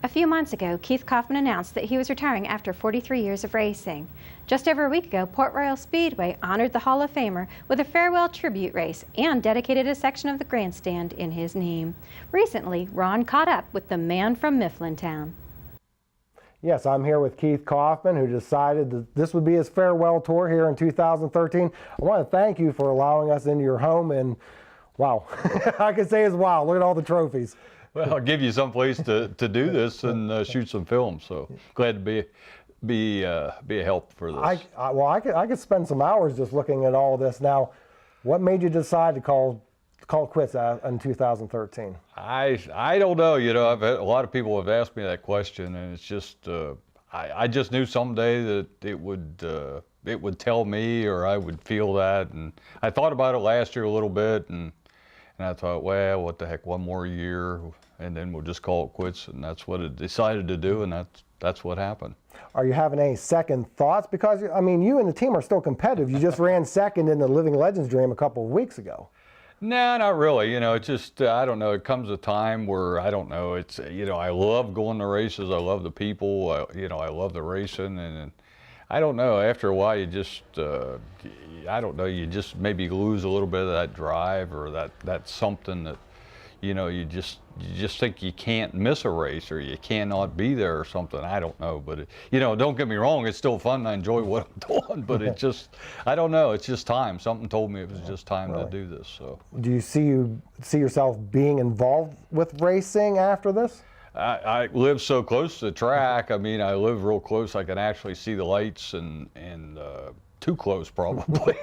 A few months ago, Keith Kaufman announced that he was retiring after 43 years of racing. Just over a week ago, Port Royal Speedway honored the Hall of Famer with a farewell tribute race and dedicated a section of the grandstand in his name. Recently, Ron caught up with the man from Mifflintown. Yes, I'm here with Keith Kaufman, who decided that this would be his farewell tour here in 2013. I want to thank you for allowing us into your home, and wow, I can say it's wow, look at all the trophies. Well, I'll give you some place to do this and shoot some film. So glad to be a help for this. I could spend some hours just looking at all this. Now, what made you decide to call quits in 2013? I don't know. You know, a lot of people have asked me that question, and it's just I just knew someday that it would tell me, or I would feel that. And I thought about it last year a little bit, and I thought, well, what the heck, one more year, and then we'll just call it quits. And that's what it decided to do, and that's what happened. Are you having any second thoughts? Because, I mean, you and the team are still competitive. You just ran second in the Living Legends Dream a couple of weeks ago. No, not really. You know, it's just, I don't know, it comes a time where, I don't know, it's, you know, I love going to races. I love the people. You know, I love the racing. And I don't know, after a while, you just, I don't know, you just maybe lose a little bit of that drive, or that something that, you know, you just think you can't miss a race, or you cannot be there or something. I don't know, but you know, don't get me wrong, it's still fun. I enjoy what I'm doing, but it just, I don't know, it's just time. Something told me it was just time to do this. So, do you see yourself being involved with racing after this? I live so close to the track. I mean, I live real close. I can actually see the lights, and too close probably,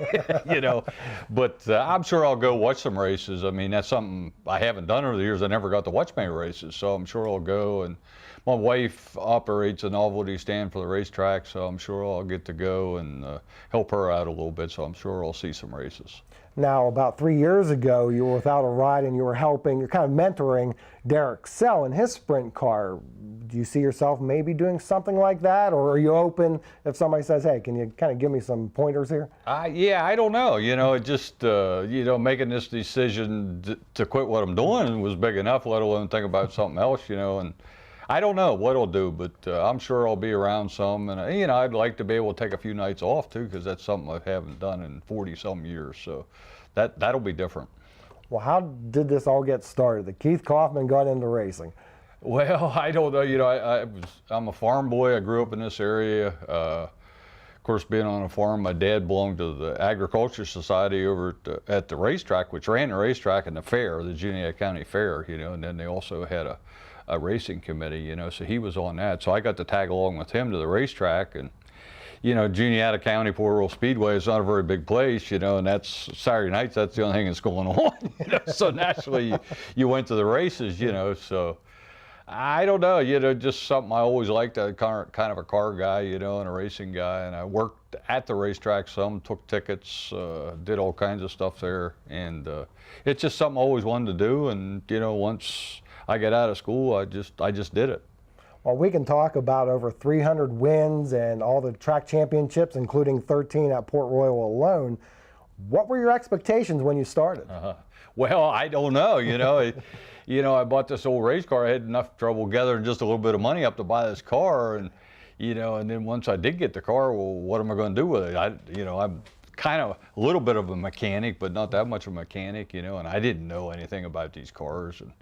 you know, but I'm sure I'll go watch some races. I mean, that's something I haven't done over the years. I never got to watch many races, so I'm sure I'll go. And my wife operates a novelty stand for the racetrack, so I'm sure I'll get to go and help her out a little bit, so I'm sure I'll see some races. Now, about 3 years ago, you were without a ride, and you're kind of mentoring Derek Sell in his sprint car. Do you see yourself maybe doing something like that, or are you open if somebody says, hey, can you kind of give me some pointers here? Yeah, I don't know. You know, it just, you know, making this decision to quit what I'm doing was big enough, let alone think about something else, you know. And I don't know what I'll do, but I'm sure I'll be around some. And, you know, I'd like to be able to take a few nights off, too, because that's something I haven't done in 40-some years. So that'll be different. Well, how did this all get started, that Keith Kaufman got into racing? Well, I don't know. You know, I'm a farm boy. I grew up in this area. Of course, being on a farm, my dad belonged to the Agriculture Society over at the racetrack, which ran the racetrack and the fair, the Juniata County Fair, you know, and then they also had a racing committee, you know, so he was on that. So I got to tag along with him to the racetrack. And you know, Juniata County, Port Royal Speedway is not a very big place, you know, and that's Saturday nights, that's the only thing that's going on, you know, so naturally you went to the races, you know, so I don't know, you know, just something I always liked, kind of a car guy, you know, and a racing guy, and I worked at the racetrack some, took tickets, did all kinds of stuff there, and it's just something I always wanted to do, and, you know, once I got out of school, I just did it. Well, we can talk about over 300 wins and all the track championships, including 13 at Port Royal alone. What were your expectations when you started? Well, I don't know. You know, you know, I bought this old race car. I had enough trouble gathering just a little bit of money up to buy this car, and you know, and then once I did get the car, well, what am I going to do with it? You know, I'm kind of a little bit of a mechanic, but not that much of a mechanic. You know, and I didn't know anything about these cars, and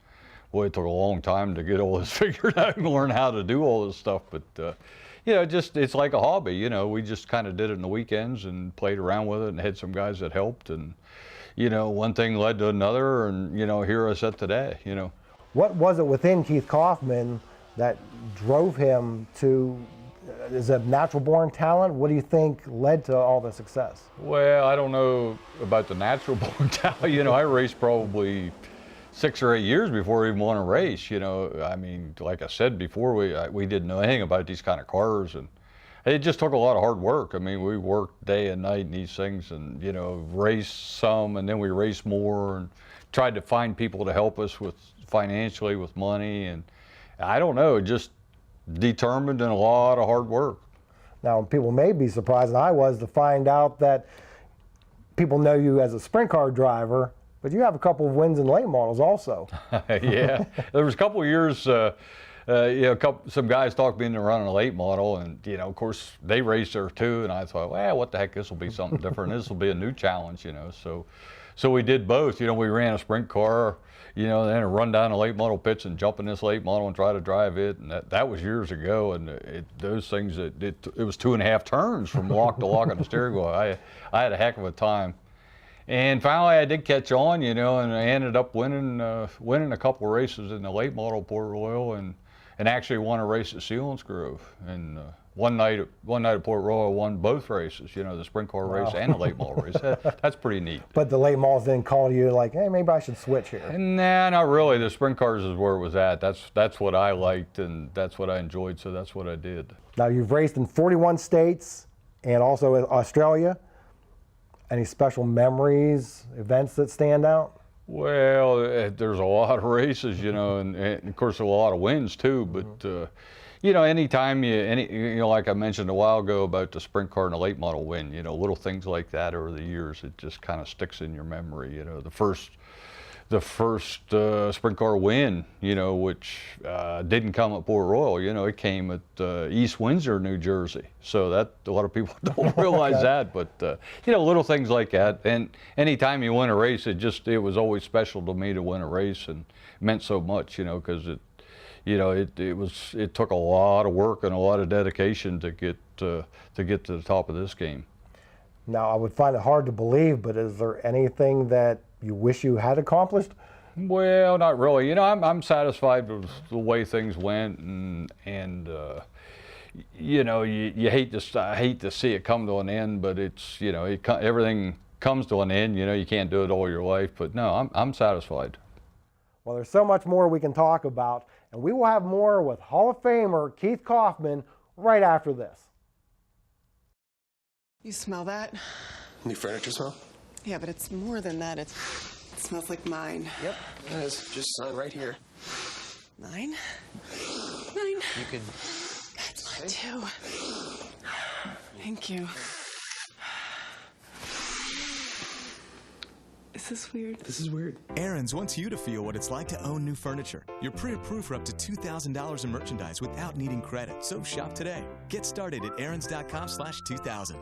boy, it took a long time to get all this figured out and learn how to do all this stuff. But, you know, it's like a hobby. You know, we just kind of did it in the weekends and played around with it and had some guys that helped. And, you know, one thing led to another. And, you know, here I sit today, you know. What was it within Keith Kaufman that drove him to, is it natural born talent? What do you think led to all the success? Well, I don't know about the natural born talent. You know, I raced probably 6 or 8 years before we even won a race, you know. I mean, like I said before, we didn't know anything about these kind of cars, and it just took a lot of hard work. I mean, we worked day and night in these things, and you know, raced some, and then we raced more, and tried to find people to help us with financially, with money, and I don't know, just determined and a lot of hard work. Now, people may be surprised, and I was, to find out that people know you as a sprint car driver, but you have a couple of wins in late models also. Yeah, there was a couple of years some guys talked me into running a late model, and of course they raced there too, and I thought, well, what the heck, this will be something different. This will be a new challenge, So we did both. We ran a sprint car, then run down a late model pits and jump in this late model and try to drive it, and that was years ago. And those things, it was 2.5 turns from lock to lock on the steering wheel. I had a heck of a time. And finally, I did catch on, and I ended up winning a couple races in the late model Port Royal, and actually won a race at Sealands Grove. And one night at Port Royal, I won both races, the sprint car race and the late model race. That's pretty neat. But the late models didn't call you like, hey, maybe I should switch here. Nah, not really. The sprint cars is where it was at. That's what I liked, and that's what I enjoyed, so that's what I did. Now, you've raced in 41 states and also in Australia. Any special memories, events that stand out? Well, there's a lot of races, and of course a lot of wins too. But anytime like I mentioned a while ago about the sprint car and the late model win, little things like that over the years, it just kind of sticks in your memory. The first sprint car win, which didn't come at Port Royal, it came at East Windsor, New Jersey. So that a lot of people don't realize that, but little things like that. And anytime you win a race, it was always special to me to win a race, and meant so much, because it took a lot of work and a lot of dedication to get to the top of this game. Now, I would find it hard to believe, but is there anything that you wish you had accomplished? Well, not really. I'm satisfied with the way things went, and you hate to see it come to an end, but it's everything comes to an end. You can't do it all your life, but no, I'm satisfied. Well, there's so much more we can talk about, and we will have more with Hall of Famer Keith Kaufman right after this. You smell that? New furniture smell? Yeah, but it's more than that. It smells like mine. Yep, it is. Just right here. Mine? Mine. You could... That's mine too. Thank you. Is this weird? This is weird. Aaron's wants you to feel what it's like to own new furniture. You're pre-approved for up to $2,000 in merchandise without needing credit. So shop today. Get started at aarons.com/2000.